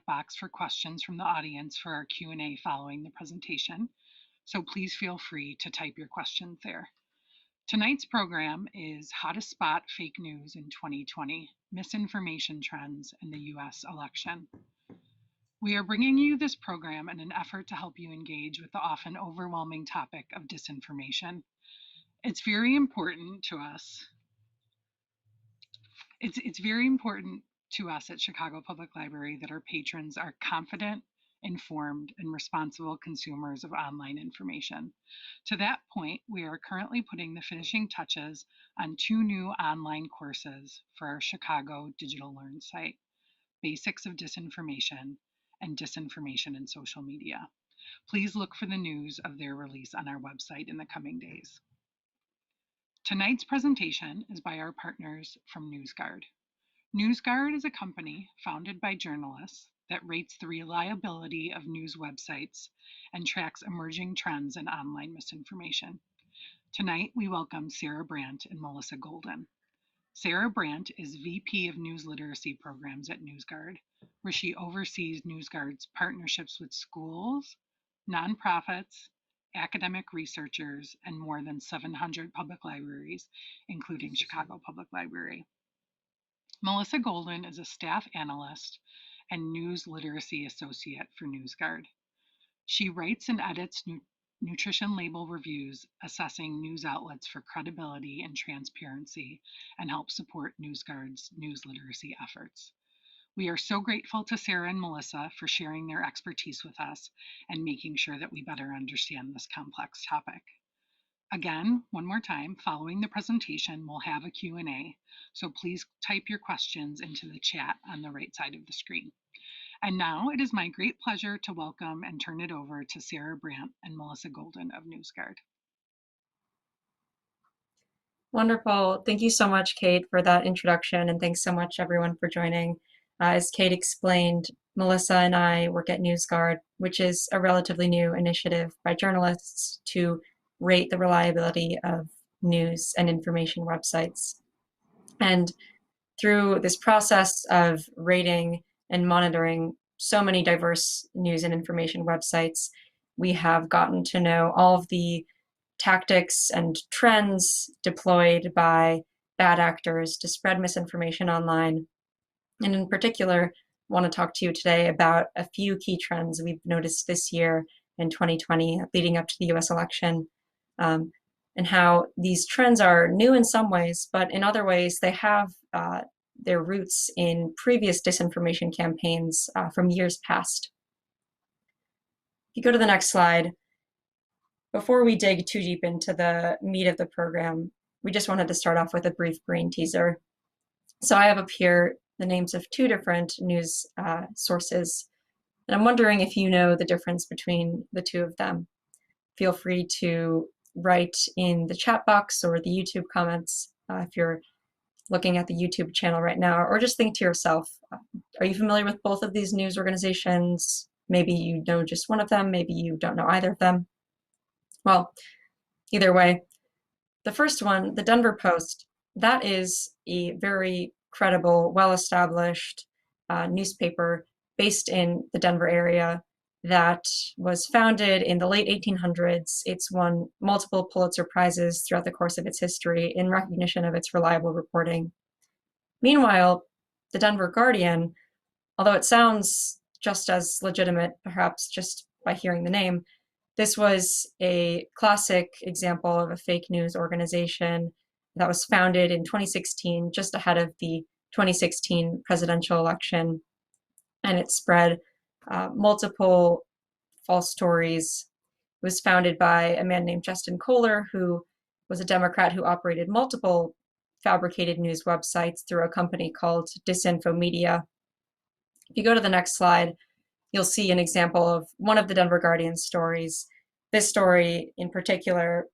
box for questions from the audience for our Q&A following the presentation, so please feel free to type your questions there. Tonight's program is How to Spot Fake News in 2020, Misinformation Trends in the U.S. Election. We are bringing you this program in an effort to help you engage with the often overwhelming topic of disinformation. It's very important to us. It's very important to us at Chicago Public Library that our patrons are confident, informed, and responsible consumers of online information. To that point, we are currently putting the finishing touches on 2 new online courses for our Chicago Digital Learn site, Basics of Disinformation and Disinformation in Social Media. Please look for the news of their release on our website in the coming days. Tonight's presentation is by our partners from NewsGuard. NewsGuard is a company founded by journalists that rates the reliability of news websites and tracks emerging trends in online misinformation. Tonight, we welcome Sarah Brandt and Melissa Golden. Sarah Brandt is VP of News Literacy Programs at NewsGuard, where she oversees NewsGuard's partnerships with schools, nonprofits, academic researchers, and more than 700 public libraries, including Chicago Public Library. Melissa Golden is a staff analyst and news literacy associate for NewsGuard. She writes and edits nutrition label reviews, assessing news outlets for credibility and transparency, and helps support NewsGuard's news literacy efforts. We are so grateful to Sarah and Melissa for sharing their expertise with us and making sure that we better understand this complex topic. Again, one more time, following the presentation, we'll have a Q&A, so please type your questions into the chat on the right side of the screen. And now it is my great pleasure to welcome and turn it over to Sarah Brandt and Melissa Golden of NewsGuard. Wonderful. Thank you so much, Kate, for that introduction, and thanks so much, everyone, for joining. As Kate explained, Melissa and I work at NewsGuard, which is a relatively new initiative by journalists to rate the reliability of news and information websites. And through this process of rating and monitoring so many diverse news and information websites, we have gotten to know all of the tactics and trends deployed by bad actors to spread misinformation online. And in particular, I want to talk to you today about a few key trends we've noticed this year in 2020 leading up to the US election, and how these trends are new in some ways, but in other ways they have their roots in previous disinformation campaigns from years past. If you go to the next slide, before we dig too deep into the meat of the program, we just wanted to start off with a brief brain teaser. So I have up here the names of 2 different news sources, and I'm wondering if you know the difference between the 2 of them. Feel free to write in the chat box or the YouTube comments if you're looking at the YouTube channel right now, or just think to yourself, are you familiar with both of these news organizations? Maybe you know just one of them, maybe you don't know either of them. Well, either way, the first one, the Denver Post, that is a very credible, well-established newspaper based in the Denver area that was founded in the late 1800s. It's won multiple Pulitzer Prizes throughout the course of its history in recognition of its reliable reporting. Meanwhile, the Denver Guardian, although it sounds just as legitimate, perhaps just by hearing the name, this was a classic example of a fake news organization that was founded in 2016, just ahead of the 2016 presidential election, and it spread multiple false stories. It was founded by a man named Justin Kohler, who was a Democrat who operated multiple fabricated news websites through a company called Disinfomedia. If you go to the next slide, you'll see an example of one of the Denver Guardian's stories. This story in particular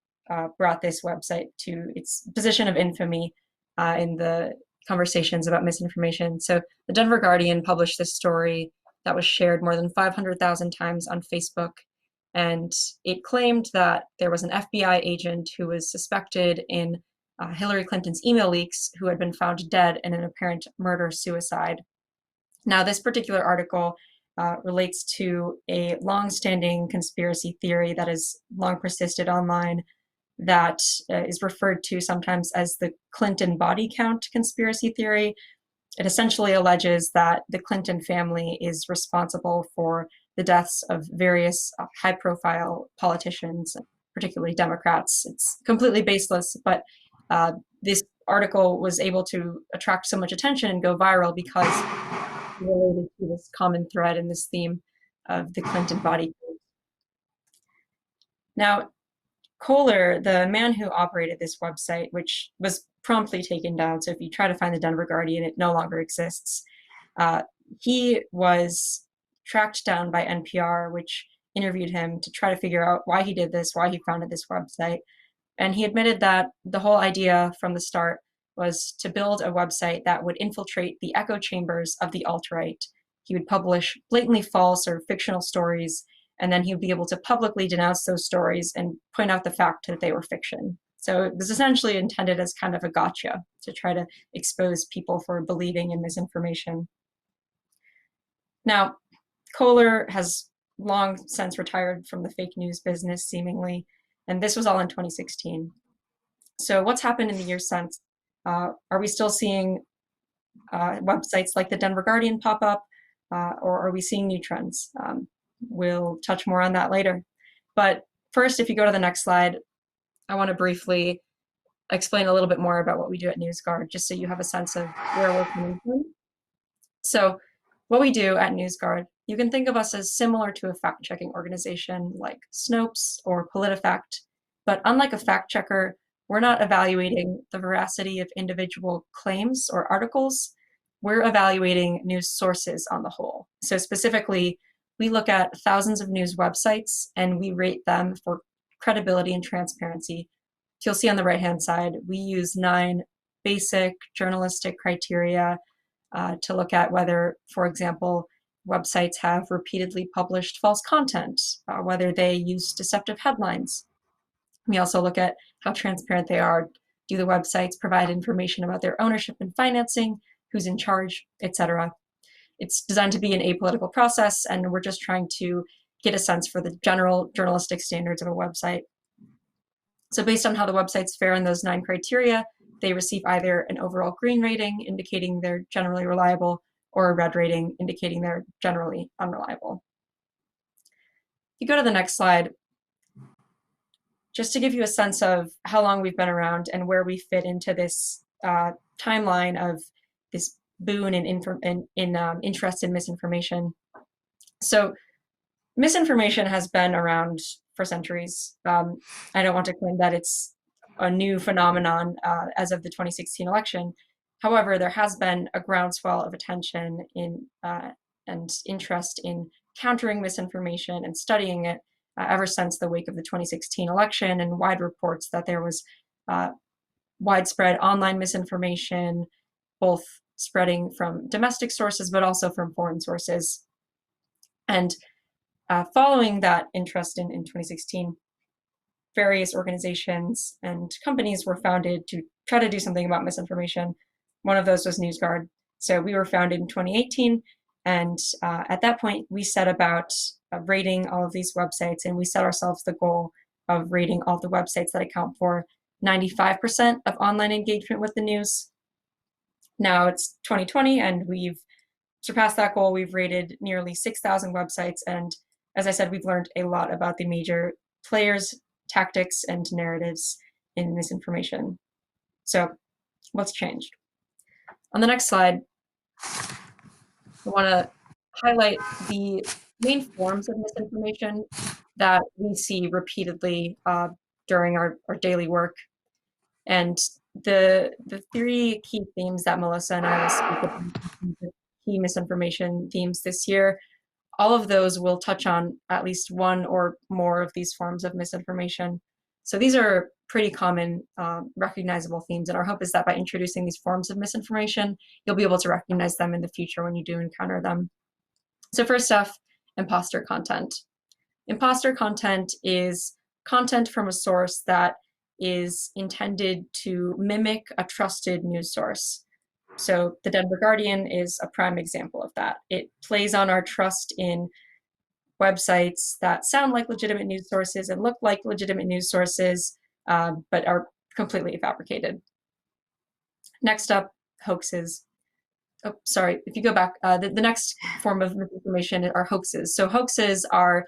brought this website to its position of infamy in the conversations about misinformation. So the Denver Guardian published this story that was shared more than 500,000 times on Facebook, and it claimed that there was an FBI agent who was suspected in Hillary Clinton's email leaks who had been found dead in an apparent murder-suicide. Now, this particular article relates to a long-standing conspiracy theory that has long persisted online that is referred to sometimes as the Clinton body count conspiracy theory. It essentially alleges that the Clinton family is responsible for the deaths of various high-profile politicians, particularly Democrats. It's completely baseless, but this article was able to attract so much attention and go viral because it related to this common thread in this theme of the Clinton body count. Now, Kohler, the man who operated this website, which was promptly taken down, so if you try to find the Denver Guardian, it no longer exists. He was tracked down by NPR, which interviewed him to try to figure out why he did this, why he founded this website. And he admitted that the whole idea from the start was to build a website that would infiltrate the echo chambers of the alt-right. He would publish blatantly false or fictional stories, and then he would be able to publicly denounce those stories and point out the fact that they were fiction. So it was essentially intended as kind of a gotcha to try to expose people for believing in misinformation. Now, Kohler has long since retired from the fake news business, seemingly, and this was all in 2016. So what's happened in the years since? Are we still seeing websites like the Denver Guardian pop up, or are we seeing new trends? We'll touch more on that later. But first, if you go to the next slide, I want to briefly explain a little bit more about what we do at NewsGuard, just so you have a sense of where we're coming from. So what we do at NewsGuard, you can think of us as similar to a fact-checking organization like Snopes or PolitiFact, but unlike a fact checker, we're not evaluating the veracity of individual claims or articles. We're evaluating news sources on the whole. So specifically, we look at thousands of news websites and we rate them for credibility and transparency. You'll see on the right-hand side, we use 9 basic journalistic criteria to look at whether, for example, websites have repeatedly published false content, whether they use deceptive headlines. We also look at how transparent they are. Do the websites provide information about their ownership and financing, who's in charge, etc. It's designed to be an apolitical process, and we're just trying to get a sense for the general journalistic standards of a website. So based on how the websites fare in those 9 criteria, they receive either an overall green rating, indicating they're generally reliable, or a red rating, indicating they're generally unreliable. If you go to the next slide, just to give you a sense of how long we've been around and where we fit into this timeline of this boon in interest in misinformation. So misinformation has been around for centuries. I don't want to claim that it's a new phenomenon as of the 2016 election. However, there has been a groundswell of attention in and interest in countering misinformation and studying it ever since the wake of the 2016 election, and wide reports that there was widespread online misinformation, both spreading from domestic sources, but also from foreign sources. And following that interest in 2016, various organizations and companies were founded to try to do something about misinformation. One of those was NewsGuard. So we were founded in 2018, and at that point, we set about rating all of these websites, and we set ourselves the goal of rating all the websites that account for 95% of online engagement with the news. Now it's 2020, and we've surpassed that goal. We've rated nearly 6,000 websites, and as I said, we've learned a lot about the major players, tactics, and narratives in misinformation. So what's changed? On the next slide, I want to highlight the main forms of misinformation that we see repeatedly during our daily work. And the 3 key themes that Melissa and I will speak about, the key misinformation themes this year, all of those will touch on at least one or more of these forms of misinformation. So these are pretty common, recognizable themes, and our hope is that by introducing these forms of misinformation, you'll be able to recognize them in the future when you do encounter them. So first off, imposter content. Imposter content is content from a source that is intended to mimic a trusted news source. So the Denver Guardian is a prime example of that. It plays on our trust in websites that sound like legitimate news sources and look like legitimate news sources, but are completely fabricated. Next up, hoaxes. Oh, sorry, if you go back, the next form of misinformation are hoaxes. So hoaxes are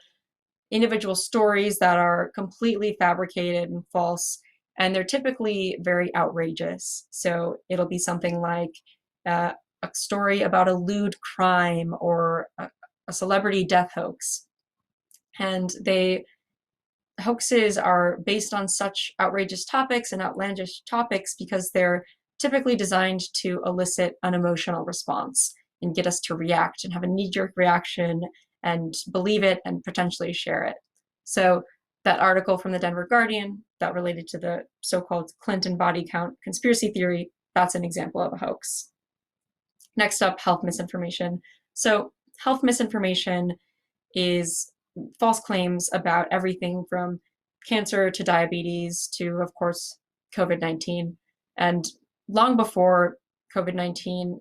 individual stories that are completely fabricated and false, and they're typically very outrageous. So it'll be something like a story about a lewd crime or a celebrity death hoax. And hoaxes are based on such outrageous topics and outlandish topics because they're typically designed to elicit an emotional response and get us to react and have a knee-jerk reaction and believe it and potentially share it. So that article from the Denver Guardian that related to the so-called Clinton body count conspiracy theory, that's an example of a hoax. Next up, health misinformation. So health misinformation is false claims about everything from cancer to diabetes to, of course, COVID-19. And long before COVID-19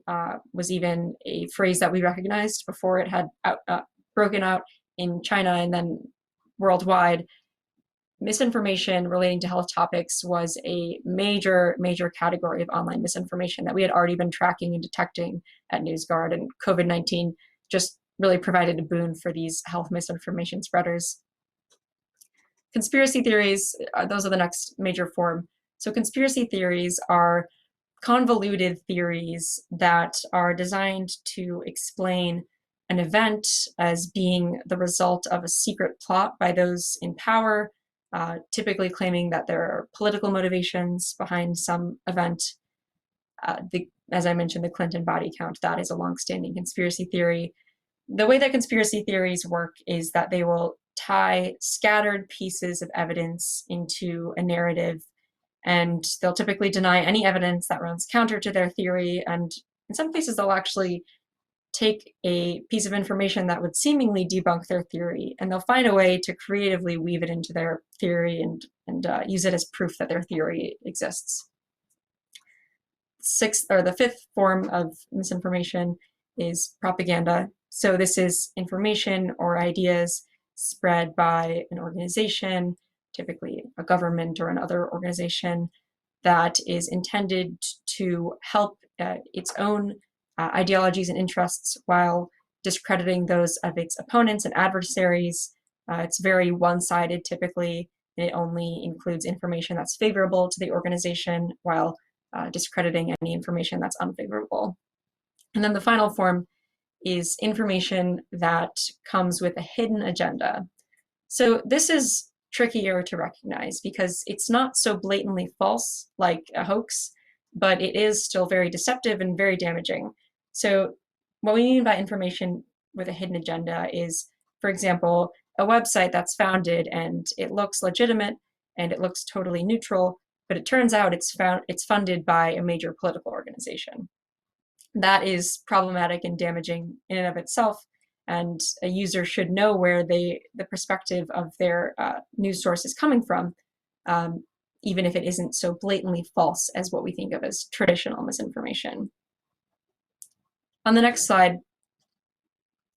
was even a phrase that we recognized, before it had broken out in China and then worldwide, misinformation relating to health topics was a major, major category of online misinformation that we had already been tracking and detecting at NewsGuard, and COVID-19 just really provided a boon for these health misinformation spreaders. Conspiracy theories, those are the next major form. So conspiracy theories are convoluted theories that are designed to explain an event as being the result of a secret plot by those in power, typically claiming that there are political motivations behind some event. As I mentioned, the Clinton body count, that is a longstanding conspiracy theory. The way that conspiracy theories work is that they will tie scattered pieces of evidence into a narrative, and they'll typically deny any evidence that runs counter to their theory, and in some cases they'll actually take a piece of information that would seemingly debunk their theory, and they'll find a way to creatively weave it into their theory and use it as proof that their theory exists. The fifth form of misinformation is propaganda. So this is information or ideas spread by an organization, typically a government or another organization, that is intended to help its own ideologies and interests while discrediting those of its opponents and adversaries. It's very one-sided typically. It only includes information that's favorable to the organization while discrediting any information that's unfavorable. And then the final form is information that comes with a hidden agenda. So this is trickier to recognize because it's not so blatantly false like a hoax, but it is still very deceptive and very damaging. So what we mean by information with a hidden agenda is, for example, a website that's founded and it looks legitimate and it looks totally neutral, but it turns out it's funded by a major political organization. That is problematic and damaging in and of itself, and a user should know where the perspective of their news source is coming from, even if it isn't so blatantly false as what we think of as traditional misinformation. On the next slide,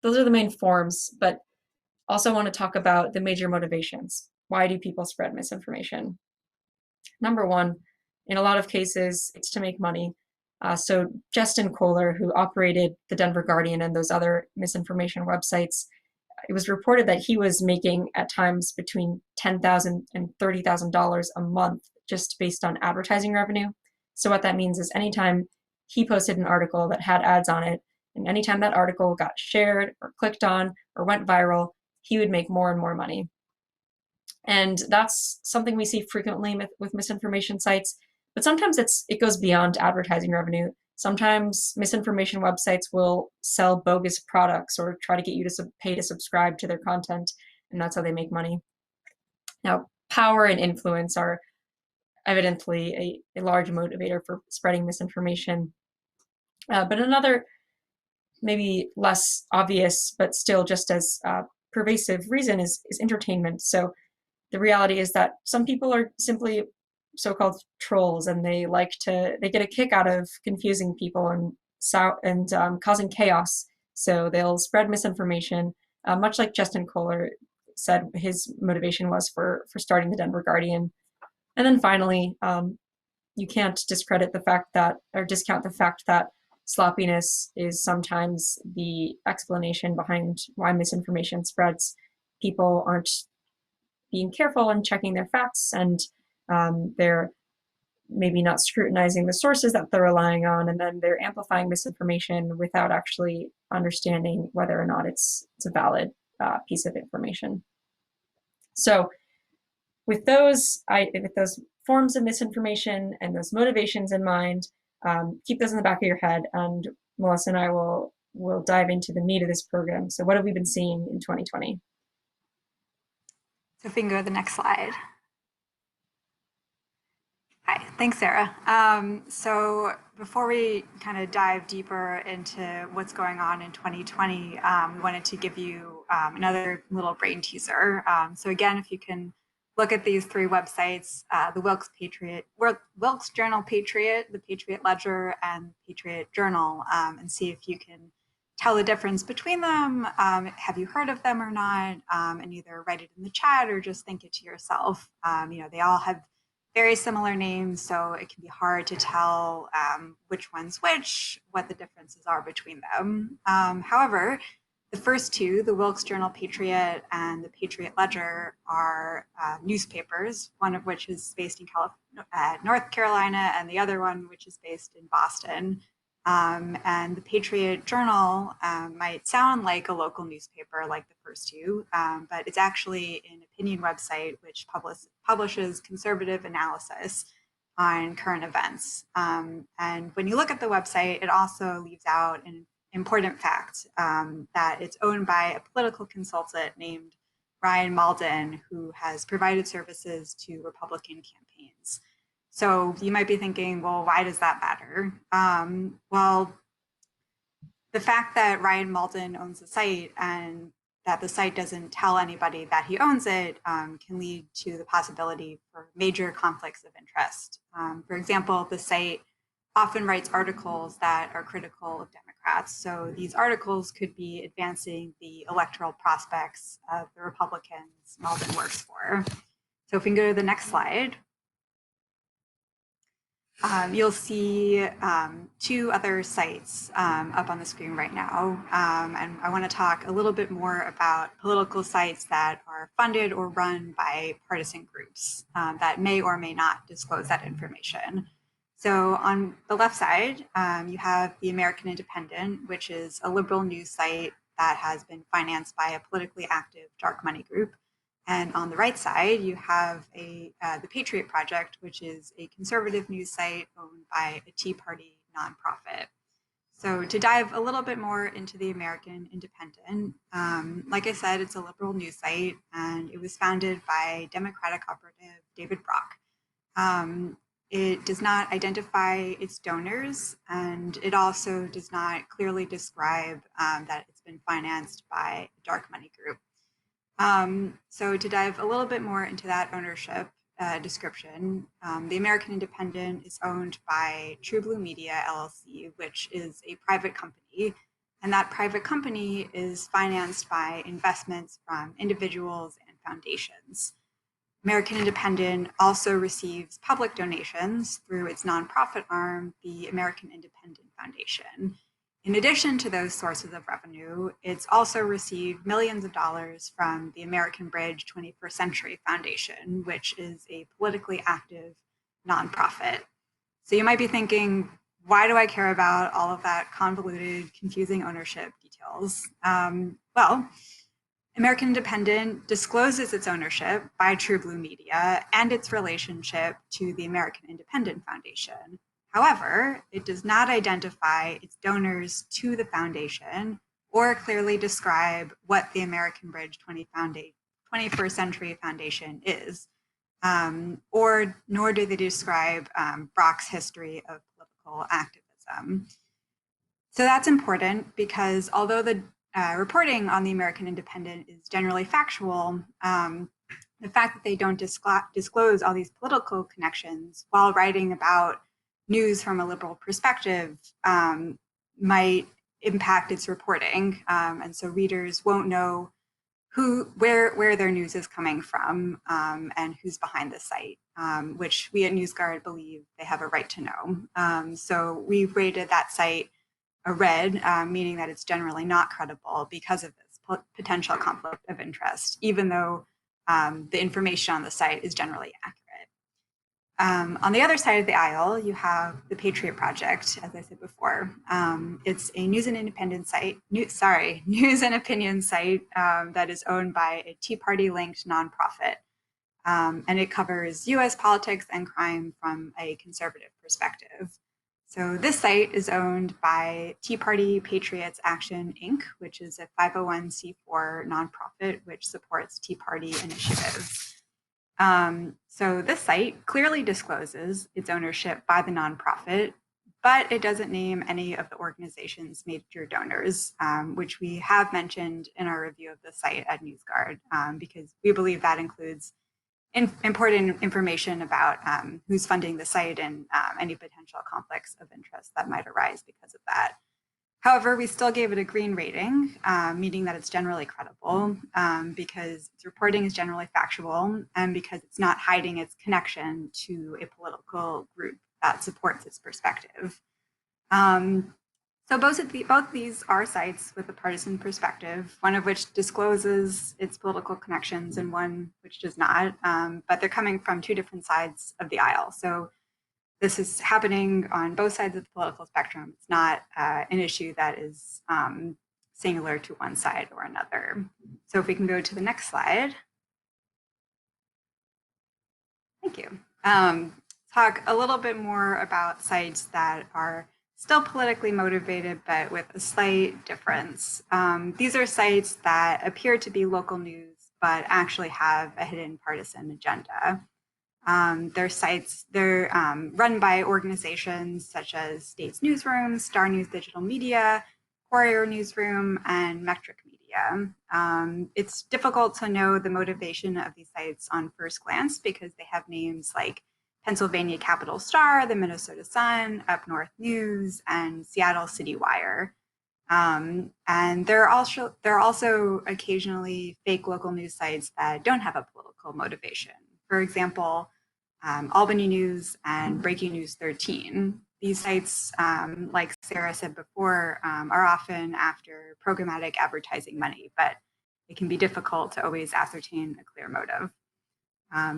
those are the main forms, but also want to talk about the major motivations. Why do people spread misinformation? Number one, in a lot of cases, it's to make money. So Justin Kohler, who operated the Denver Guardian and those other misinformation websites, it was reported that he was making at times between $10,000 and $30,000 a month just based on advertising revenue. So what that means is anytime he posted an article that had ads on it, and anytime that article got shared or clicked on or went viral, he would make more and more money. And that's something we see frequently with misinformation sites. But sometimes it goes beyond advertising revenue. Sometimes misinformation websites will sell bogus products or try to get you to pay to subscribe to their content, and that's how they make money. Now, power and influence are evidently a large motivator for spreading misinformation. But another, maybe less obvious, but still just as pervasive reason is entertainment. So the reality is that some people are simply so-called trolls, and they get a kick out of confusing people and causing chaos. So they'll spread misinformation, much like Justin Kohler said his motivation was for starting the Denver Guardian. And then finally, you can't discredit the fact that, or discount the fact that sloppiness is sometimes the explanation behind why misinformation spreads. People aren't being careful and checking their facts, and they're maybe not scrutinizing the sources that they're relying on, and then they're amplifying misinformation without actually understanding whether or not it's a valid piece of information. So with those forms of misinformation and those motivations in mind, keep those in the back of your head, and Melissa and I will dive into the meat of this program. So what have we been seeing in 2020? So if we can go to the next slide. Hi, thanks, Sarah. So before we kind of dive deeper into what's going on in 2020, we wanted to give you another little brain teaser. So again, if you can look at these three websites, the Wilkes Journal Patriot, the Patriot Ledger, and Patriot Journal, and see if you can tell the difference between them. Have you heard of them or not? And either write it in the chat or just think it to yourself. They all have very similar names, so it can be hard to tell which one's which, what the differences are between them. However, the first two, the Wilkes Journal Patriot and the Patriot Ledger, are newspapers, one of which is based in North Carolina, and the other one which is based in Boston. And the Patriot Journal might sound like a local newspaper like the first two, but it's actually an opinion website which publishes conservative analysis on current events. And when you look at the website, it also leaves out an important fact that it's owned by a political consultant named Ryan Malden, who has provided services to Republican campaigns. So you might be thinking, well, why does that matter? Well, the fact that Ryan Malden owns the site and that the site doesn't tell anybody that he owns it can lead to the possibility for major conflicts of interest. For example, the site often writes articles that are critical of Democrats. So these articles could be advancing the electoral prospects of the Republicans Malden works for. So if we can go to the next slide. You'll see two other sites up on the screen right now. And I want to talk a little bit more about political sites that are funded or run by partisan groups that may or may not disclose that information. So on the left side, you have the American Independent, which is a liberal news site that has been financed by a politically active dark money group. And on the right side, you have the Patriot Project, which is a conservative news site owned by a Tea Party nonprofit. So to dive a little bit more into the American Independent, like I said, it's a liberal news site, and it was founded by Democratic operative David Brock. It does not identify its donors, and it also does not clearly describe that it's been financed by a dark money group. So to dive a little bit more into that ownership description, the American Independent is owned by True Blue Media, LLC, which is a private company. And that private company is financed by investments from individuals and foundations. American Independent also receives public donations through its nonprofit arm, the American Independent Foundation. In addition to those sources of revenue, it's also received millions of dollars from the American Bridge 21st Century Foundation, which is a politically active nonprofit. So you might be thinking, why do I care about all of that convoluted, confusing ownership details? Well, American Independent discloses its ownership by True Blue Media and its relationship to the American Independent Foundation. However, it does not identify its donors to the foundation or clearly describe what the American Bridge 21st Century Foundation is, nor do they describe Brock's history of political activism. So that's important because although the reporting on the American Independent is generally factual, the fact that they don't disclose all these political connections while writing about news from a liberal perspective might impact its reporting. And so readers won't know where their news is coming from and who's behind the site, which we at NewsGuard believe they have a right to know. So we've rated that site a red, meaning that it's generally not credible because of this potential conflict of interest, even though the information on the site is generally accurate. On the other side of the aisle, you have the Patriot Project, as I said before. It's a news and opinion site that is owned by a Tea Party-linked nonprofit. And it covers US politics and crime from a conservative perspective. So this site is owned by Tea Party Patriots Action, Inc., which is a 501c4 nonprofit which supports Tea Party initiatives. So this site clearly discloses its ownership by the nonprofit, but it doesn't name any of the organization's major donors, which we have mentioned in our review of the site at NewsGuard, because we believe that includes important information about who's funding the site and any potential conflicts of interest that might arise because of that. However, we still gave it a green rating, meaning that it's generally credible because its reporting is generally factual and because it's not hiding its connection to a political group that supports its perspective. So both these are sites with a partisan perspective, one of which discloses its political connections and one which does not, but they're coming from two different sides of the aisle. So this is happening on both sides of the political spectrum. It's not an issue that is singular to one side or another. So if we can go to the next slide. Thank you. Talk a little bit more about sites that are still politically motivated, but with a slight difference. These are sites that appear to be local news, but actually have a hidden partisan agenda. They're run by organizations such as States Newsroom, Star News Digital Media, Courier Newsroom, and Metric Media. It's difficult to know the motivation of these sites on first glance because they have names like Pennsylvania Capital Star, the Minnesota Sun, Up North News, and Seattle City Wire. And there are also occasionally fake local news sites that don't have a political motivation. For example, Albany News and Breaking News 13. These sites, like Sarah said before, are often after programmatic advertising money, but it can be difficult to always ascertain a clear motive.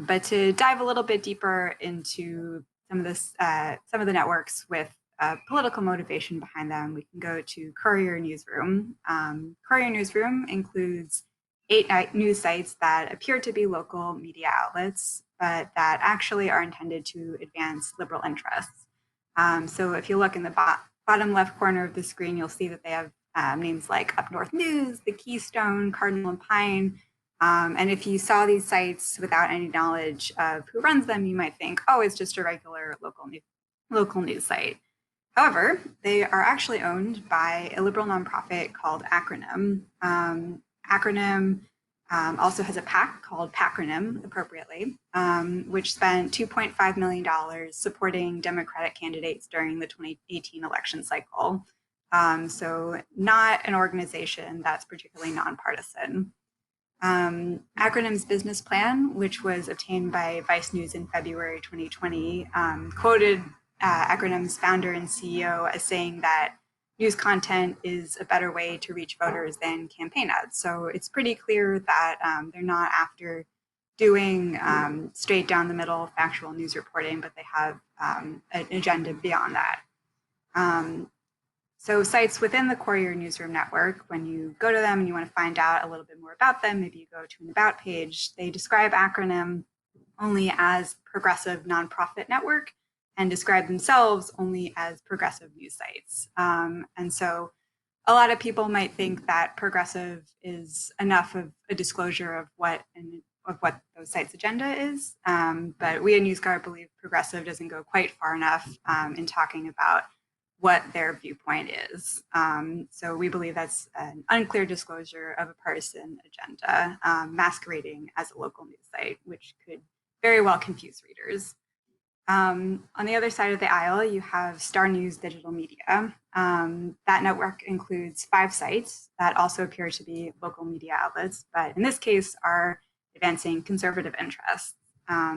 But to dive a little bit deeper into some of the networks with political motivation behind them, we can go to Courier Newsroom. Courier Newsroom includes 8 news sites that appear to be local media outlets, but that actually are intended to advance liberal interests. So if you look in the bottom left corner of the screen, you'll see that they have names like Up North News, The Keystone, Cardinal and Pine. And if you saw these sites without any knowledge of who runs them, you might think, oh, it's just a regular local news site. However, they are actually owned by a liberal nonprofit called Acronym. Acronym also has a PAC called Pacronym, appropriately, which spent $2.5 million supporting Democratic candidates during the 2018 election cycle. So not an organization that's particularly nonpartisan. Acronym's business plan, which was obtained by Vice News in February 2020, quoted Acronym's founder and CEO as saying that news content is a better way to reach voters than campaign ads. So it's pretty clear that they're not after doing straight down the middle factual news reporting, but they have an agenda beyond that. So sites within the Courier Newsroom network, when you go to them and you want to find out a little bit more about them, maybe you go to an About page, they describe Acronym only as progressive nonprofit network and describe themselves only as progressive news sites. And so a lot of people might think that progressive is enough of a disclosure of what those sites' agenda is. But we at NewsGuard believe progressive doesn't go quite far enough in talking about what their viewpoint is. So we believe that's an unclear disclosure of a partisan agenda masquerading as a local news site, which could very well confuse readers. On the other side of the aisle, you have Star News Digital Media. That network includes 5 sites that also appear to be local media outlets, but in this case are advancing conservative interests.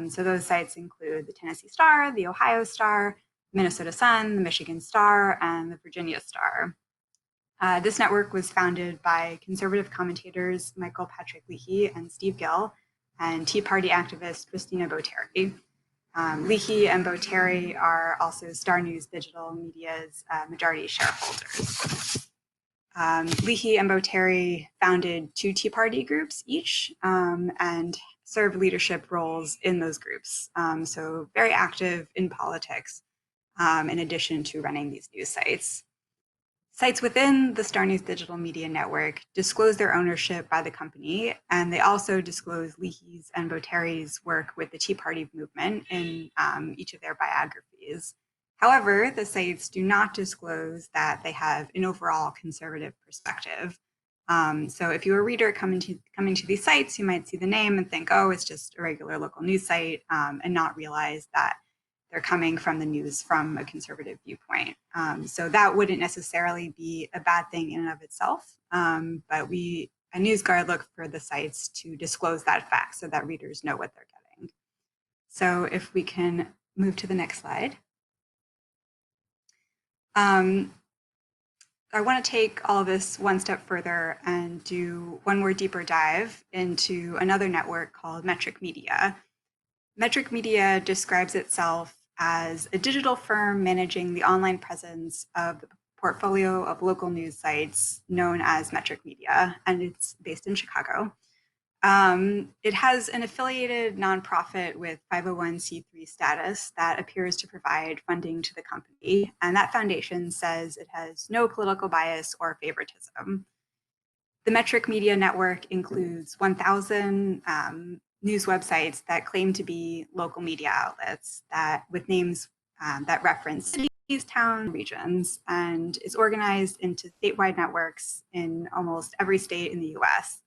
So those sites include the Tennessee Star, the Ohio Star, Minnesota Sun, the Michigan Star, and the Virginia Star. This network was founded by conservative commentators Michael Patrick Leahy and Steve Gill, and Tea Party activist Christina Botteri. Leahy and Botteri are also Star News Digital Media's majority shareholders. Leahy and Botteri founded 2 Tea Party groups each and served leadership roles in those groups. So very active in politics, in addition to running these news sites. Sites within the Star News Digital Media Network disclose their ownership by the company, and they also disclose Leahy's and Botteri's work with the Tea Party movement in each of their biographies. However, the sites do not disclose that they have an overall conservative perspective. So if you're a reader coming to these sites, you might see the name and think, oh, it's just a regular local news site, and not realize that they're coming from the news from a conservative viewpoint. So that wouldn't necessarily be a bad thing in and of itself, but we at NewsGuard look for the sites to disclose that fact so that readers know what they're getting. So if we can move to the next slide. I want to take all of this one step further and do one more deeper dive into another network called Metric Media. Metric Media describes itself as a digital firm managing the online presence of the portfolio of local news sites known as Metric Media, and it's based in Chicago. It has an affiliated nonprofit with 501c3 status that appears to provide funding to the company, and that foundation says it has no political bias or favoritism. The Metric Media Network includes 1,000 news websites that claim to be local media outlets that with names that reference cities, towns, regions, and is organized into statewide networks in almost every state in the US.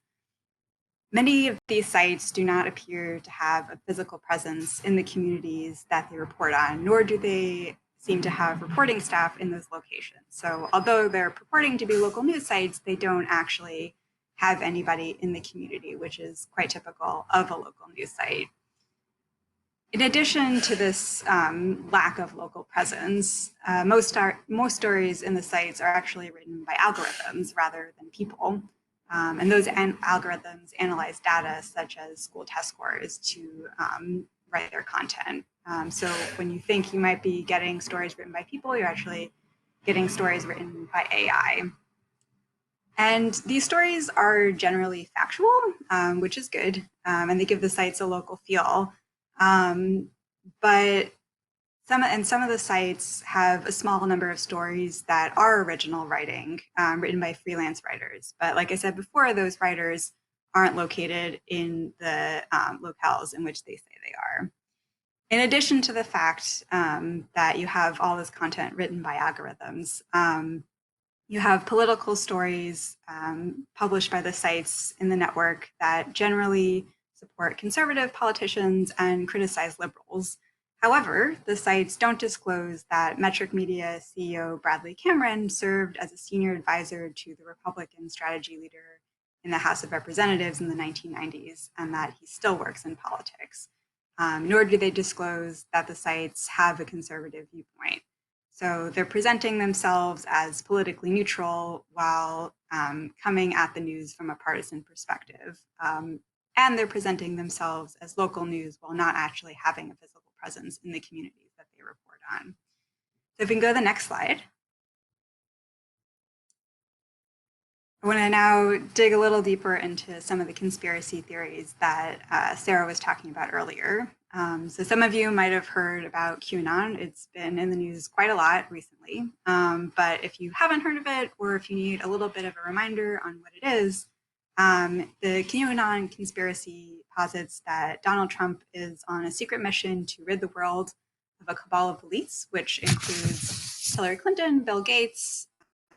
Many of these sites do not appear to have a physical presence in the communities that they report on, nor do they seem to have reporting staff in those locations. So although they're purporting to be local news sites, they don't actually have anybody in the community, which is quite typical of a local news site. In addition to this lack of local presence, most stories in the sites are actually written by algorithms rather than people. And those algorithms analyze data such as school test scores to write their content. So when you think you might be getting stories written by people, you're actually getting stories written by AI. And these stories are generally factual, which is good, and they give the sites a local feel. But some of the sites have a small number of stories that are original writing, written by freelance writers. But like I said before, those writers aren't located in the locales in which they say they are. In addition to the fact that you have all this content written by algorithms, you have political stories published by the sites in the network that generally support conservative politicians and criticize liberals. However, the sites don't disclose that Metric Media CEO Bradley Cameron served as a senior advisor to the Republican strategy leader in the House of Representatives in the 1990s, and that he still works in politics. Nor do they disclose that the sites have a conservative viewpoint. So they're presenting themselves as politically neutral while coming at the news from a partisan perspective. And they're presenting themselves as local news while not actually having a physical presence in the communities that they report on. So if we can go to the next slide. I want to now dig a little deeper into some of the conspiracy theories that Sarah was talking about earlier. So some of you might have heard about QAnon. It's been in the news quite a lot recently. But if you haven't heard of it, or if you need a little bit of a reminder on what it is, the QAnon conspiracy posits that Donald Trump is on a secret mission to rid the world of a cabal of elites, which includes Hillary Clinton, Bill Gates,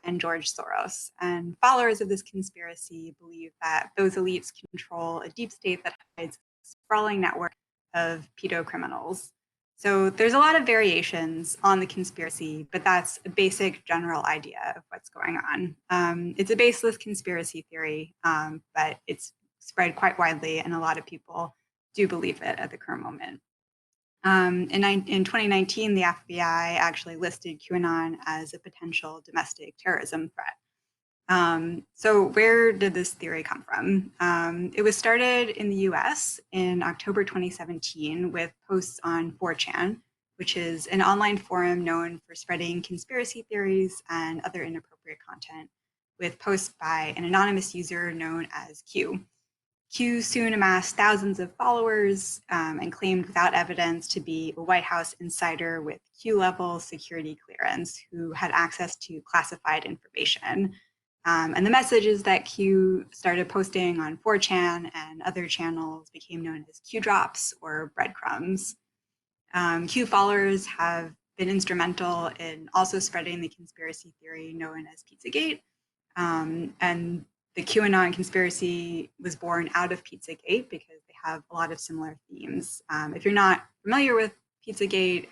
and George Soros. And followers of this conspiracy believe that those elites control a deep state that hides a sprawling network of pedo criminals. So there's a lot of variations on the conspiracy, but that's a basic general idea of what's going on. It's a baseless conspiracy theory, but it's spread quite widely, and a lot of people do believe it at the current moment. In 2019, the FBI actually listed QAnon as a potential domestic terrorism threat. So where did this theory come from? It was started in the US in October 2017 with posts on 4chan, which is an online forum known for spreading conspiracy theories and other inappropriate content, with posts by an anonymous user known as Q. Q soon amassed thousands of followers and claimed without evidence to be a White House insider with Q-level security clearance who had access to classified information. And the messages that Q started posting on 4chan and other channels became known as Q drops or breadcrumbs. Q followers have been instrumental in also spreading the conspiracy theory known as Pizzagate. And the QAnon conspiracy was born out of Pizzagate because they have a lot of similar themes. If you're not familiar with Pizzagate,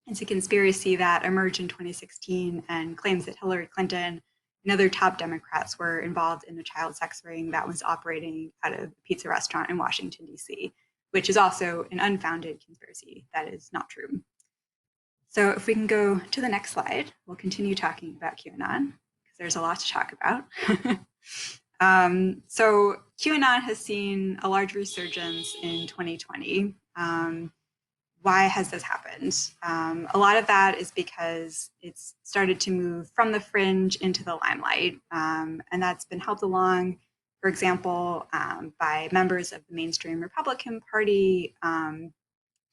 it's a conspiracy that emerged in 2016 and claims that Hillary Clinton and other top Democrats were involved in a child sex ring that was operating out of a pizza restaurant in Washington, D.C., which is also an unfounded conspiracy that is not true. So if we can go to the next slide, we'll continue talking about QAnon because there's a lot to talk about. So QAnon has seen a large resurgence in 2020. Why has this happened? A lot of that is because it's started to move from the fringe into the limelight, and that's been helped along, for example, by members of the mainstream Republican Party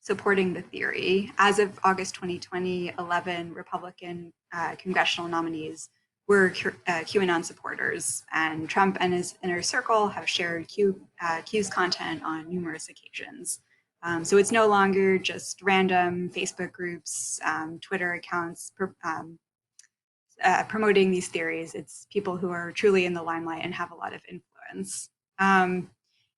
supporting the theory. As of August 2020, 11 Republican congressional nominees were QAnon supporters, and Trump and his inner circle have shared Q's content on numerous occasions. So it's no longer just random Facebook groups, Twitter accounts promoting these theories. It's people who are truly in the limelight and have a lot of influence. In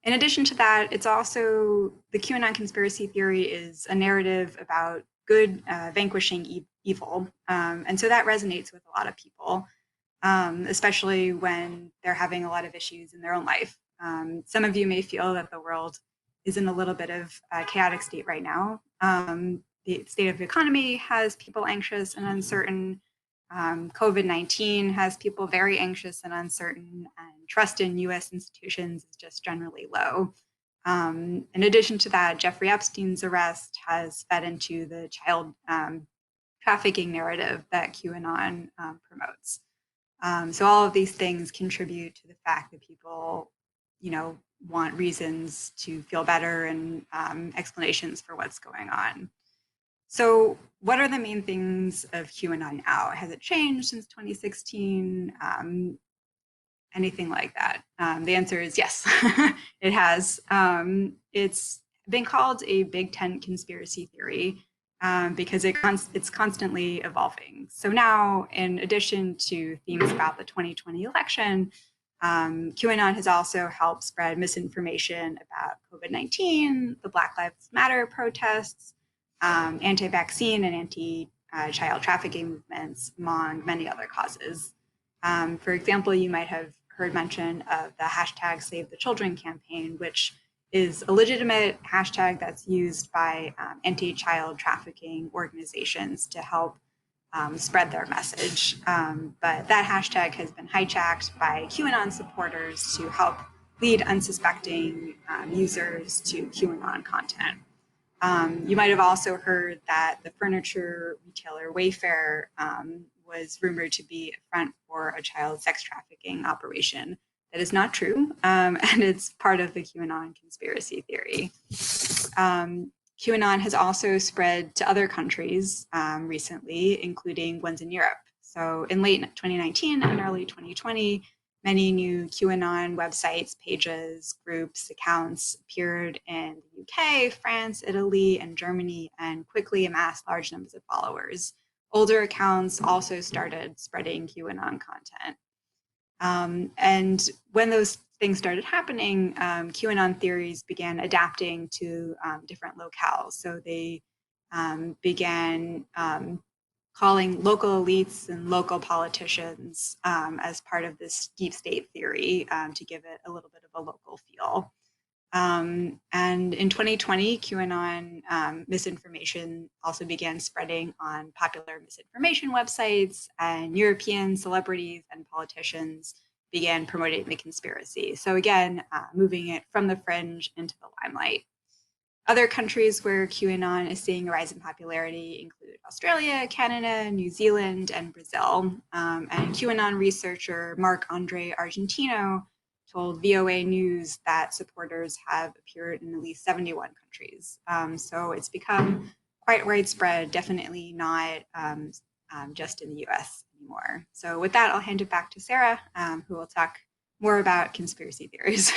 addition to that, it's also the QAnon conspiracy theory is a narrative about good vanquishing evil. And so that resonates with a lot of people, especially when they're having a lot of issues in their own life. Some of you may feel that the world is in a little bit of a chaotic state right now. The state of the economy has people anxious and uncertain. COVID-19 has people very anxious and uncertain, and trust in US institutions is just generally low. In addition to that, Jeffrey Epstein's arrest has fed into the child trafficking narrative that QAnon promotes. So all of these things contribute to the fact that people, want reasons to feel better and explanations for what's going on. So what are the main things of QAnon now? Has it changed since 2016? Anything like that? The answer is yes, it has. It's been called a big tent conspiracy theory because it's constantly evolving. So now, in addition to themes about the 2020 election, QAnon has also helped spread misinformation about COVID-19, the Black Lives Matter protests, anti-vaccine and anti-child trafficking movements, among many other causes. For example, you might have heard mention of the hashtag Save the Children campaign, which is a legitimate hashtag that's used by anti-child trafficking organizations to help spread their message. But that hashtag has been hijacked by QAnon supporters to help lead unsuspecting users to QAnon content. You might have also heard that the furniture retailer Wayfair was rumored to be a front for a child sex trafficking operation. That is not true, and it's part of the QAnon conspiracy theory. QAnon has also spread to other countries recently, including ones in Europe. So in late 2019 and early 2020, many new QAnon websites, pages, groups, accounts appeared in the UK, France, Italy, and Germany, and quickly amassed large numbers of followers. older accounts also started spreading QAnon content. And when those things started happening, QAnon theories began adapting to different locales. So they began calling local elites and local politicians as part of this deep state theory to give it a little bit of a local feel. And in 2020, QAnon misinformation also began spreading on popular misinformation websites, and European celebrities and politicians began promoting the conspiracy. So again, moving it from the fringe into the limelight. Other countries where QAnon is seeing a rise in popularity include Australia, Canada, New Zealand, and Brazil. And QAnon researcher Marc-Andre Argentino told VOA News that supporters have appeared in at least 71 countries. So it's become quite widespread, definitely not just in the US anymore. So with that, I'll hand it back to Sarah, who will talk more about conspiracy theories.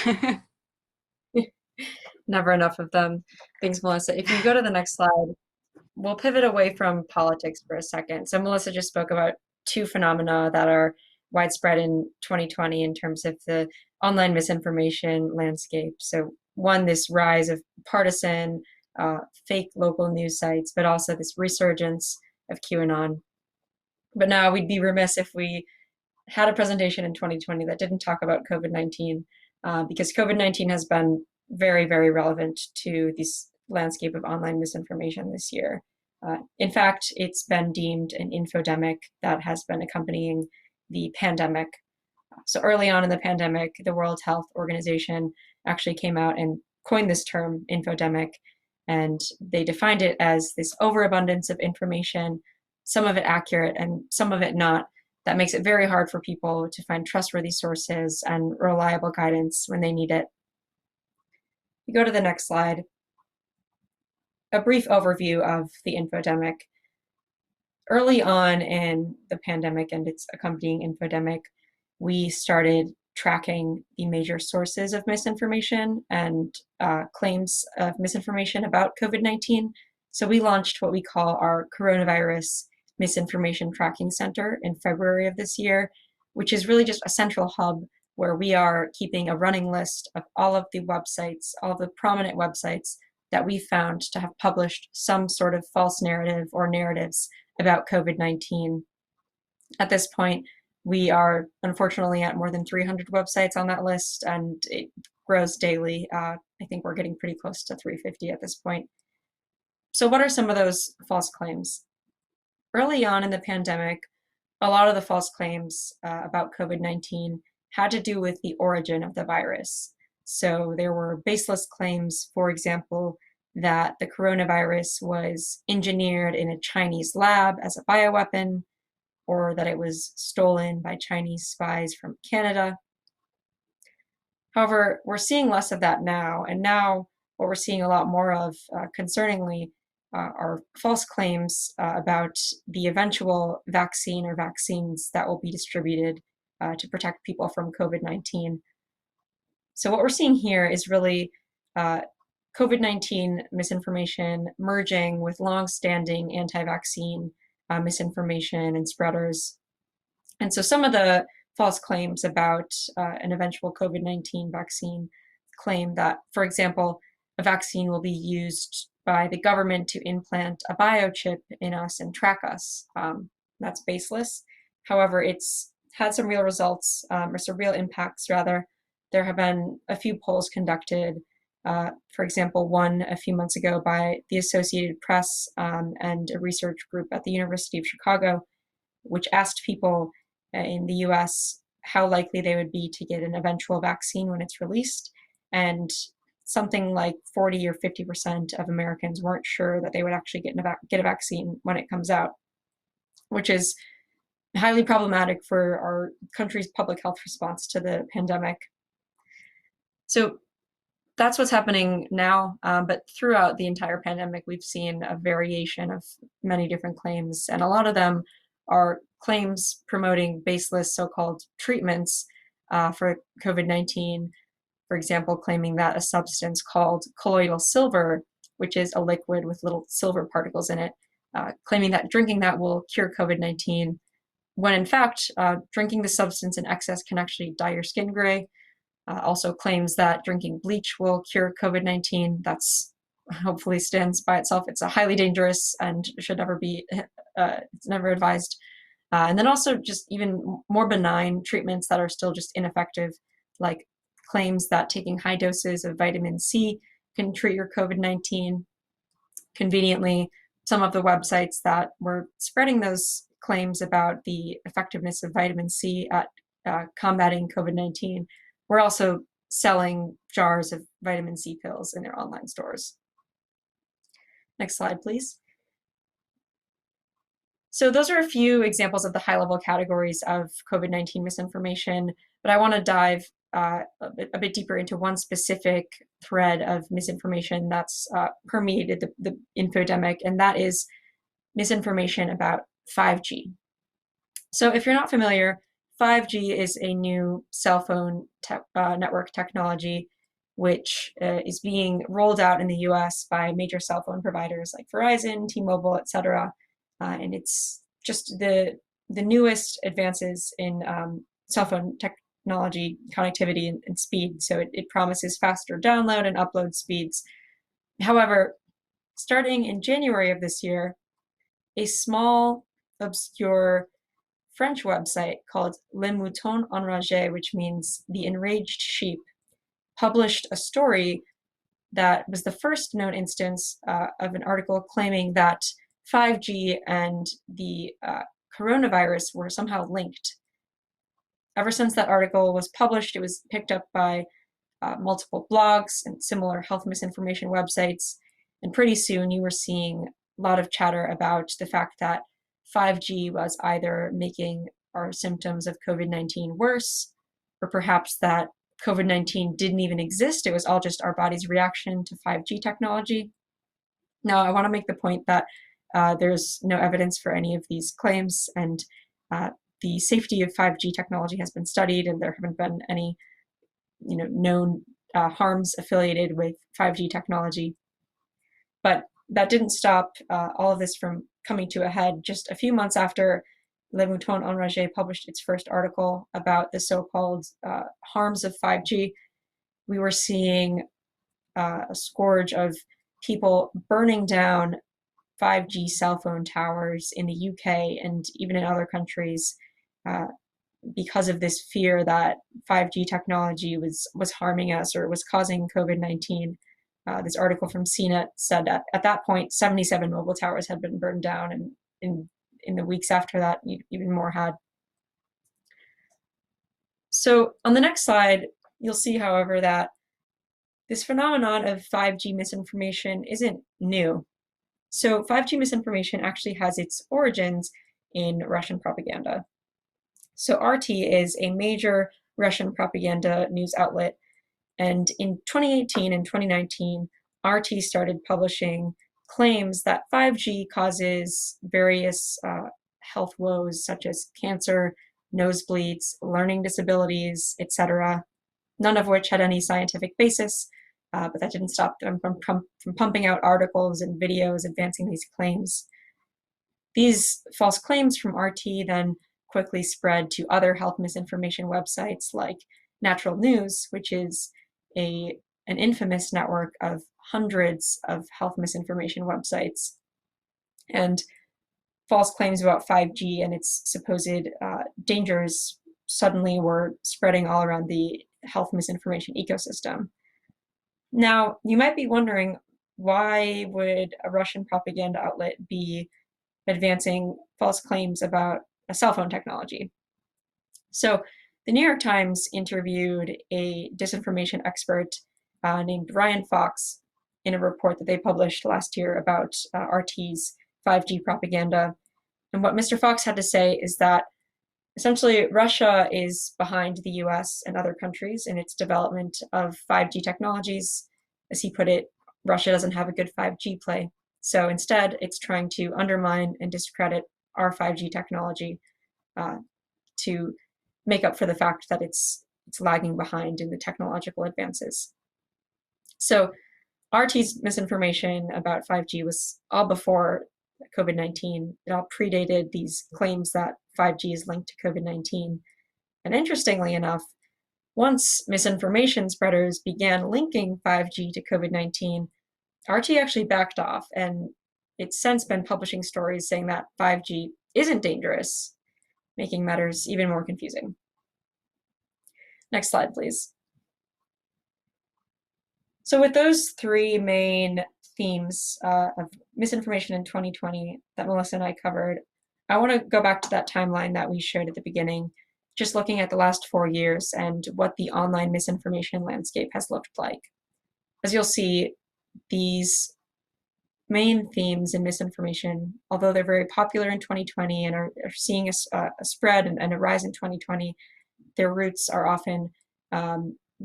Never enough of them. Thanks, Melissa. If you go to the next slide, we'll pivot away from politics for a second. So Melissa just spoke about two phenomena that are widespread in 2020 in terms of the online misinformation landscape. So one, this rise of partisan, fake local news sites, but also this resurgence of QAnon. But now we'd be remiss if we had a presentation in 2020 that didn't talk about COVID-19, because COVID-19 has been very, very relevant to this landscape of online misinformation this year. In fact, it's been deemed an infodemic that has been accompanying the pandemic. So early on in the pandemic, the World Health Organization actually came out and coined this term, infodemic, and they defined it as this overabundance of information, some of it accurate and some of it not, that makes it very hard for people to find trustworthy sources and reliable guidance when they need it. You go to the next slide. A brief overview of the infodemic. Early on in the pandemic and its accompanying infodemic, we started tracking the major sources of misinformation and claims of misinformation about COVID-19. So we launched what we call our Coronavirus Misinformation Tracking Center in February of this year, which is really just a central hub where we are keeping a running list of all of the websites, all of the prominent websites that we found to have published some sort of false narrative or narratives about COVID-19. At this point, we are unfortunately at more than 300 websites on that list, and it grows daily. I think we're getting pretty close to 350 at this point. So what are some of those false claims? Early on in the pandemic, a lot of the false claims about COVID-19 had to do with the origin of the virus. So there were baseless claims, for example, that the coronavirus was engineered in a Chinese lab as a bioweapon, or that it was stolen by Chinese spies from Canada. However, we're seeing less of that now, and now what we're seeing a lot more of, concerningly, are false claims about the eventual vaccine or vaccines that will be distributed to protect people from COVID-19. So what we're seeing here is really COVID-19 misinformation merging with long-standing anti-vaccine misinformation and spreaders. And so some of the false claims about an eventual COVID-19 vaccine claim that, for example, a vaccine will be used by the government to implant a biochip in us and track us. That's baseless. However, it's had some real results, or some real impacts rather. There have been a few polls conducted, for example, one a few months ago by the Associated Press and a research group at the University of Chicago, which asked people in the US how likely they would be to get an eventual vaccine when it's released. And something like 40 or 50% of Americans weren't sure that they would actually get a vaccine when it comes out, which is highly problematic for our country's public health response to the pandemic. So that's what's happening now, but throughout the entire pandemic, we've seen a variation of many different claims, and a lot of them are claims promoting baseless so-called treatments for COVID-19. For example, claiming that a substance called colloidal silver, which is a liquid with little silver particles in it, claiming that drinking that will cure COVID-19, when in fact, drinking the substance in excess can actually dye your skin gray. Also claims that drinking bleach will cure COVID-19. That's hopefully stands by itself. It's a highly dangerous and should never be, it's never advised. And then also just even more benign treatments that are still just ineffective, like claims that taking high doses of vitamin C can treat your COVID-19. Conveniently, some of the websites that were spreading those claims about the effectiveness of vitamin C at combating COVID-19 were also selling jars of vitamin C pills in their online stores. Next slide, please. So those are a few examples of the high-level categories of COVID-19 misinformation, but I want to dive a bit deeper into one specific thread of misinformation that's permeated the infodemic, and that is misinformation about 5G. So if you're not familiar, 5G is a new cell phone network technology which is being rolled out in the US by major cell phone providers like Verizon, T-Mobile, etc. And it's just the newest advances in cell phone technology, connectivity, and speed. So it promises faster download and upload speeds. However, starting in January of this year, a small, obscure French website called Les Moutons Enragés, which means the enraged sheep, published a story that was the first known instance of an article claiming that 5G and the coronavirus were somehow linked. Ever since that article was published, it was picked up by multiple blogs and similar health misinformation websites, and pretty soon you were seeing a lot of chatter about the fact that 5G was either making our symptoms of COVID-19 worse, or perhaps that COVID-19 didn't even exist. It was all just our body's reaction to 5G technology. Now, I want to make the point that there's no evidence for any of these claims, and the safety of 5G technology has been studied, and there haven't been any known harms affiliated with 5G technology. But that didn't stop all of this from coming to a head. Just a few months after Les Moutons Enragés published its first article about the so-called harms of 5G, we were seeing a scourge of people burning down 5G cell phone towers in the UK and even in other countries because of this fear that 5G technology was harming us or was causing COVID-19. This article from CNET said that at that point, 77 mobile towers had been burned down, and in the weeks after that, even more had. So on the next slide, you'll see, however, that this phenomenon of 5G misinformation isn't new. So 5G misinformation actually has its origins in Russian propaganda. So RT is a major Russian propaganda news outlet, and in 2018 and 2019, RT started publishing claims that 5G causes various health woes such as cancer, nosebleeds, learning disabilities, etc., none of which had any scientific basis, but that didn't stop them from pumping out articles and videos advancing these claims. These false claims from RT then quickly spread to other health misinformation websites like Natural News, which is an infamous network of hundreds of health misinformation websites. And false claims about 5G and its supposed dangers suddenly were spreading all around the health misinformation ecosystem. Now, you might be wondering, why would a Russian propaganda outlet be advancing false claims about a cell phone technology? So the New York Times interviewed a disinformation expert named Ryan Fox in a report that they published last year about RT's 5G propaganda. And what Mr. Fox had to say is that essentially Russia is behind the US and other countries in its development of 5G technologies. As he put it, Russia doesn't have a good 5G play. So instead, it's trying to undermine and discredit our 5G technology to make up for the fact that it's lagging behind in the technological advances. So RT's misinformation about 5G was all before COVID-19. It all predated these claims that 5G is linked to COVID-19. And interestingly enough, once misinformation spreaders began linking 5G to COVID-19, RT actually backed off, and it's since been publishing stories saying that 5G isn't dangerous, making matters even more confusing. Next slide, please. So with those three main themes of misinformation in 2020 that Melissa and I covered, I want to go back to that timeline that we showed at the beginning, just looking at the last 4 years and what the online misinformation landscape has looked like. As you'll see, these main themes in misinformation, although they're very popular in 2020 and are seeing a spread and a rise in 2020, their roots are often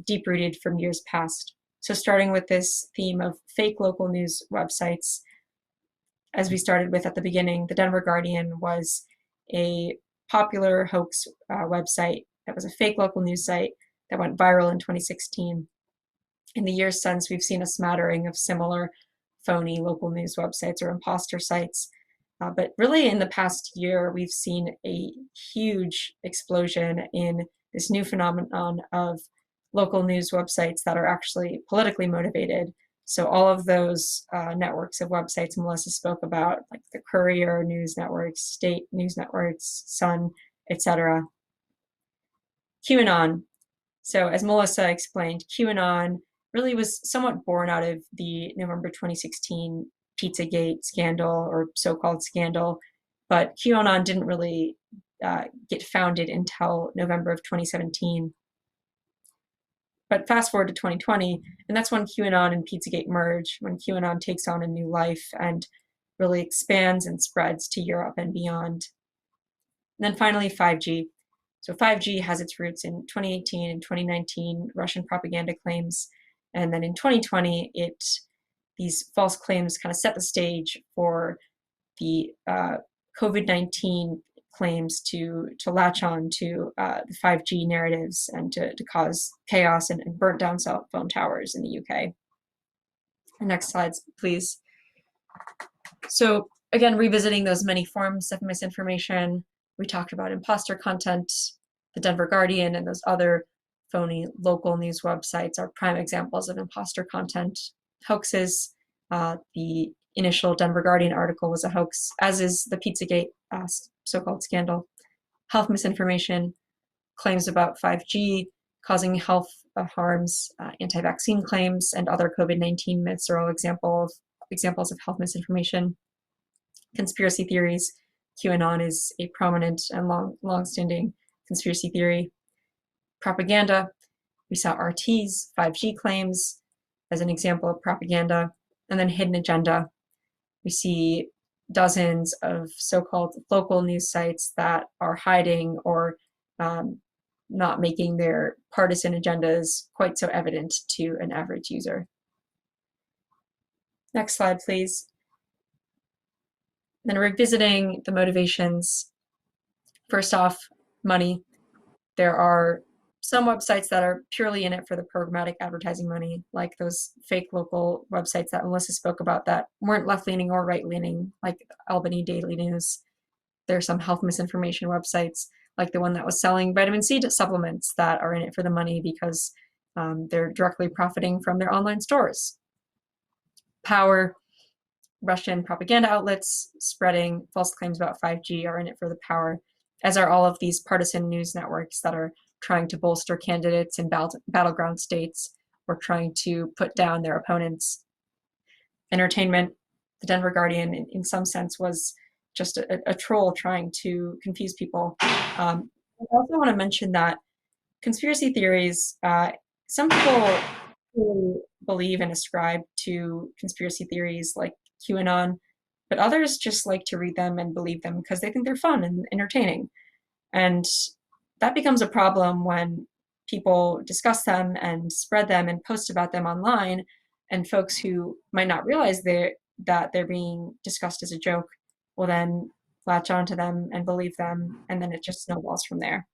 deep-rooted from years past. So starting with this theme of fake local news websites, as we started with at the beginning, the Denver Guardian was a popular hoax website that was a fake local news site that went viral in 2016. In the years since, we've seen a smattering of similar phony local news websites or imposter sites. But really in the past year, we've seen a huge explosion in this new phenomenon of local news websites that are actually politically motivated. So all of those networks of websites Melissa spoke about, like the Courier News Networks, State News Networks, Sun, etc. QAnon. So as Melissa explained, QAnon really was somewhat born out of the November 2016 Pizzagate scandal, or so-called scandal, but QAnon didn't really get founded until November of 2017. But fast forward to 2020, and that's when QAnon and Pizzagate merge, when QAnon takes on a new life and really expands and spreads to Europe and beyond. And then finally, 5G. So 5G has its roots in 2018 and 2019 Russian propaganda claims. And then in 2020, these false claims kind of set the stage for the COVID-19 claims to latch on to the 5G narratives and to cause chaos and burnt down cell phone towers in the UK. Next slides, please. So again, revisiting those many forms of misinformation, we talked about imposter content, the Denver Guardian, and those other phony local news websites are prime examples of imposter content. Hoaxes, the initial Denver Guardian article was a hoax, as is the Pizzagate so-called scandal. Health misinformation, claims about 5G causing health harms, anti-vaccine claims, and other COVID-19 myths are all examples of health misinformation. Conspiracy theories, QAnon is a prominent and long-standing conspiracy theory. Propaganda, we saw RT's 5G claims as an example of propaganda. And then hidden agenda, we see dozens of so-called local news sites that are hiding or not making their partisan agendas quite so evident to an average user. Next slide, please. Then revisiting the motivations. First off, money. There are some websites that are purely in it for the programmatic advertising money, like those fake local websites that Melissa spoke about that weren't left-leaning or right-leaning, like Albany Daily News. There are some health misinformation websites, like the one that was selling vitamin C supplements, that are in it for the money because they're directly profiting from their online stores. Power, Russian propaganda outlets spreading false claims about 5G are in it for the power, as are all of these partisan news networks that are trying to bolster candidates in battleground states or trying to put down their opponents. Entertainment, the Denver Guardian in some sense was just a troll trying to confuse people. I also want to mention that conspiracy theories, some people who believe and ascribe to conspiracy theories like QAnon, but others just like to read them and believe them because they think they're fun and entertaining. And that becomes a problem when people discuss them and spread them and post about them online, and folks who might not realize that they're being discussed as a joke will then latch onto them and believe them, and then it just snowballs from there.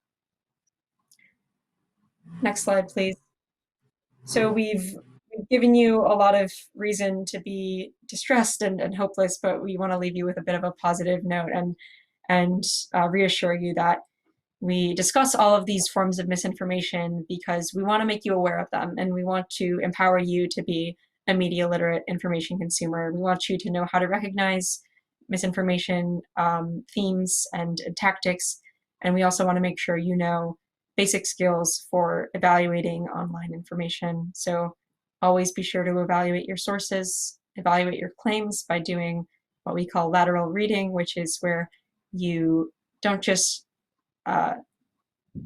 Next slide, please. So we've given you a lot of reason to be distressed and hopeless, but we want to leave you with a bit of a positive note and reassure you that we discuss all of these forms of misinformation because we want to make you aware of them, and we want to empower you to be a media literate information consumer. We want you to know how to recognize misinformation themes and tactics, and we also want to make sure you know basic skills for evaluating online information. So always be sure to evaluate your sources, evaluate your claims by doing what we call lateral reading, which is where you don't just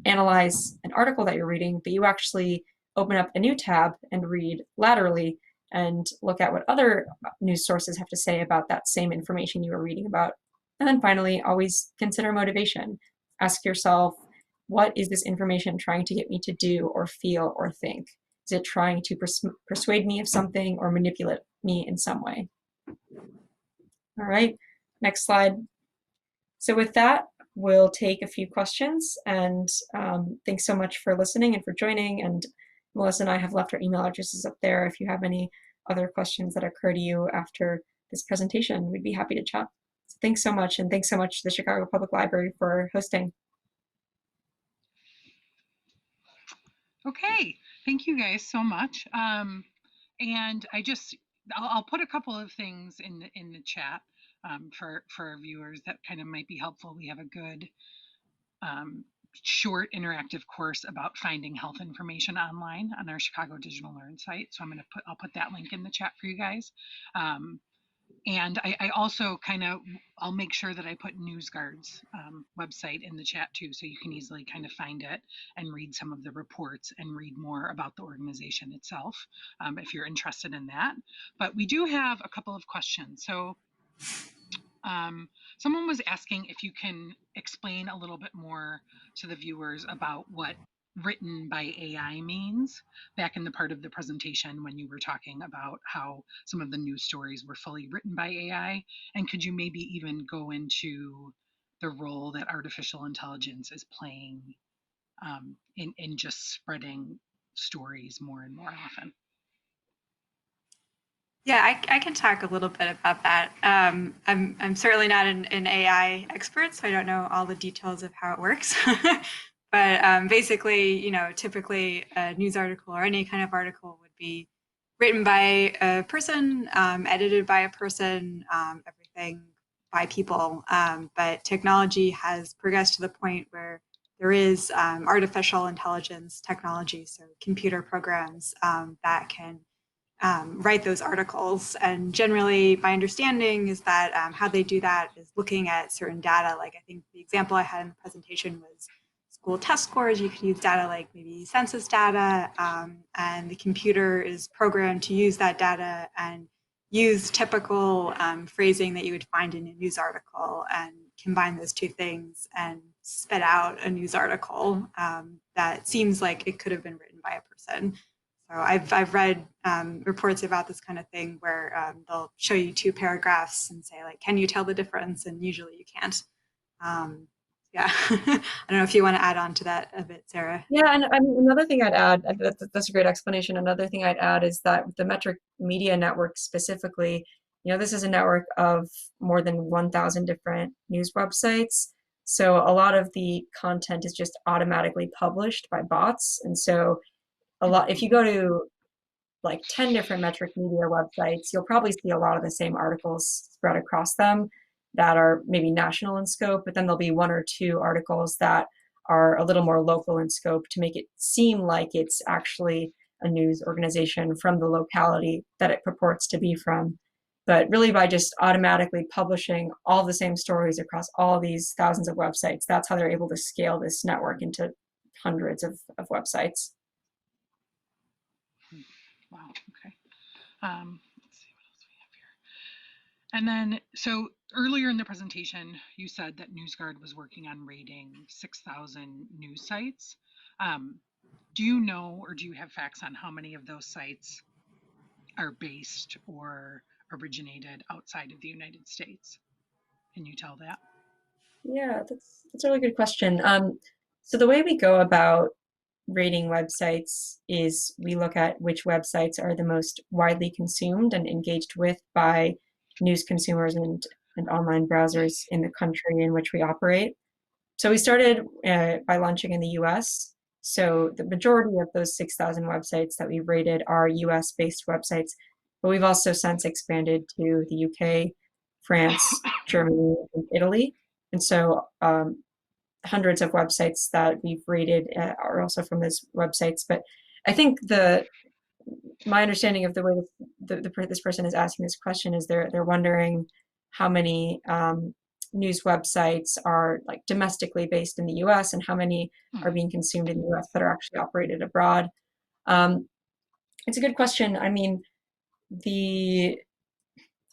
analyze an article that you're reading, but you actually open up a new tab and read laterally and look at what other news sources have to say about that same information you were reading about. And then finally, always consider motivation. Ask yourself, what is this information trying to get me to do or feel or think? Is it trying to persuade me of something or manipulate me in some way? All right, next slide. So with that, we'll take a few questions, and thanks so much for listening and for joining. And Melissa and I have left our email addresses up there. If you have any other questions that occur to you after this presentation, we'd be happy to chat. So thanks so much, and thanks so much to the Chicago Public Library for hosting. Okay, thank you guys so much. And I'll put a couple of things in the chat for our viewers that kind of might be helpful. We have a good short interactive course about finding health information online on our Chicago Digital Learn site. So I'll put that link in the chat for you guys. And I also I'll make sure that I put NewsGuard's website in the chat too, so you can easily kind of find it and read some of the reports and read more about the organization itself if you're interested in that. But we do have a couple of questions. So someone was asking if you can explain a little bit more to the viewers about what written by AI means back in the part of the presentation when you were talking about how some of the news stories were fully written by AI. And could you maybe even go into the role that artificial intelligence is playing in just spreading stories more and more often? Yeah, I can talk a little bit about that. I'm certainly not an AI expert, so I don't know all the details of how it works. But basically, typically a news article or any kind of article would be written by a person, edited by a person, everything by people. But technology has progressed to the point where there is artificial intelligence technology, so computer programs that can write those articles. And generally, my understanding is that how they do that is looking at certain data. Like I think the example I had in the presentation was school test scores. You could use data like maybe census data, and the computer is programmed to use that data and use typical phrasing that you would find in a news article and combine those two things and spit out a news article that seems like it could have been written by a person. So I've read reports about this kind of thing where they'll show you two paragraphs and say like, can you tell the difference? And usually you can't. Yeah, I don't know if you want to add on to that a bit, Sarah. Yeah, and I mean, another thing I'd add, that's a great explanation. Another thing I'd add is that the Metric Media Network specifically, this is a network of more than 1,000 different news websites. So a lot of the content is just automatically published by bots. And so if you go to like 10 different Metric Media websites, you'll probably see a lot of the same articles spread across them that are maybe national in scope, but then there'll be one or two articles that are a little more local in scope to make it seem like it's actually a news organization from the locality that it purports to be from. But really by just automatically publishing all the same stories across all these thousands of websites, that's how they're able to scale this network into hundreds of websites. Wow, okay. Let's see what else we have here. And then, so earlier in the presentation, you said that NewsGuard was working on rating 6,000 news sites. Do you know, or do you have facts on how many of those sites are based or originated outside of the United States? Can you tell that? Yeah, that's a really good question. So the way we go about rating websites is we look at which websites are the most widely consumed and engaged with by news consumers and online browsers in the country in which we operate. So we started by launching in the US. So the majority of those 6,000 websites that we've rated are US-based websites, but we've also since expanded to the UK, France, Germany, and Italy. And so hundreds of websites that we've rated are also from those websites. But I think my understanding of the way this person is asking this question is they're wondering how many news websites are like domestically based in the US and how many are being consumed in the US that are actually operated abroad. It's a good question. I mean,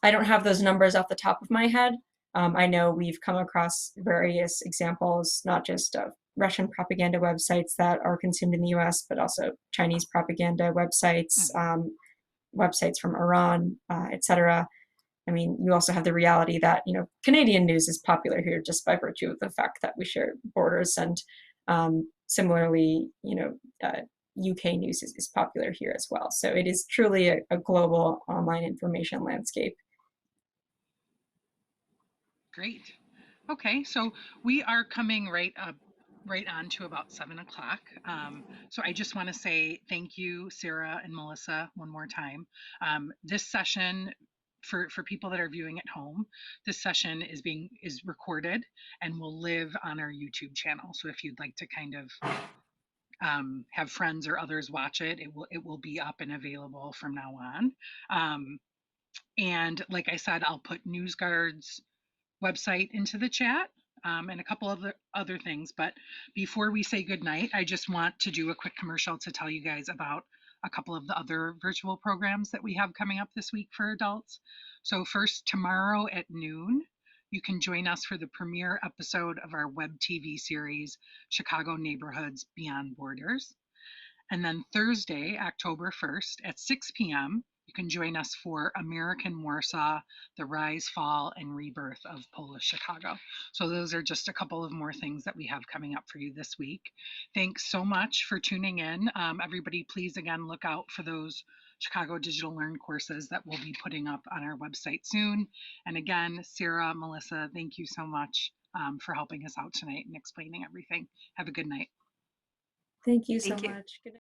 I don't have those numbers off the top of my head. I know we've come across various examples, not just of Russian propaganda websites that are consumed in the US, but also Chinese propaganda websites, websites from Iran, etc. I mean, you also have the reality that, Canadian news is popular here just by virtue of the fact that we share borders. And similarly, UK news is popular here as well. So it is truly a global online information landscape. Great. Okay, so we are coming right on to about 7 o'clock. So I just want to say thank you, Sarah and Melissa, one more time. This session, for people that are viewing at home, this session is recorded and will live on our YouTube channel. So if you'd like to kind of have friends or others watch it, it will be up and available from now on. And like I said, I'll put NewsGuard's website into the chat, and a couple of other things. But before we say goodnight, I just want to do a quick commercial to tell you guys about a couple of the other virtual programs that we have coming up this week for adults. So first, tomorrow at noon, you can join us for the premiere episode of our web TV series, Chicago Neighborhoods Beyond Borders. And then Thursday, October 1st at 6 p.m., you can join us for American Warsaw, the Rise, Fall, and Rebirth of Polish Chicago. So those are just a couple of more things that we have coming up for you this week. Thanks so much for tuning in. Everybody, please again, look out for those Chicago Digital Learn courses that we'll be putting up on our website soon. And again, Sarah, Melissa, thank you so much for helping us out tonight and explaining everything. Have a good night. Thank you so Thank you. much. Good night.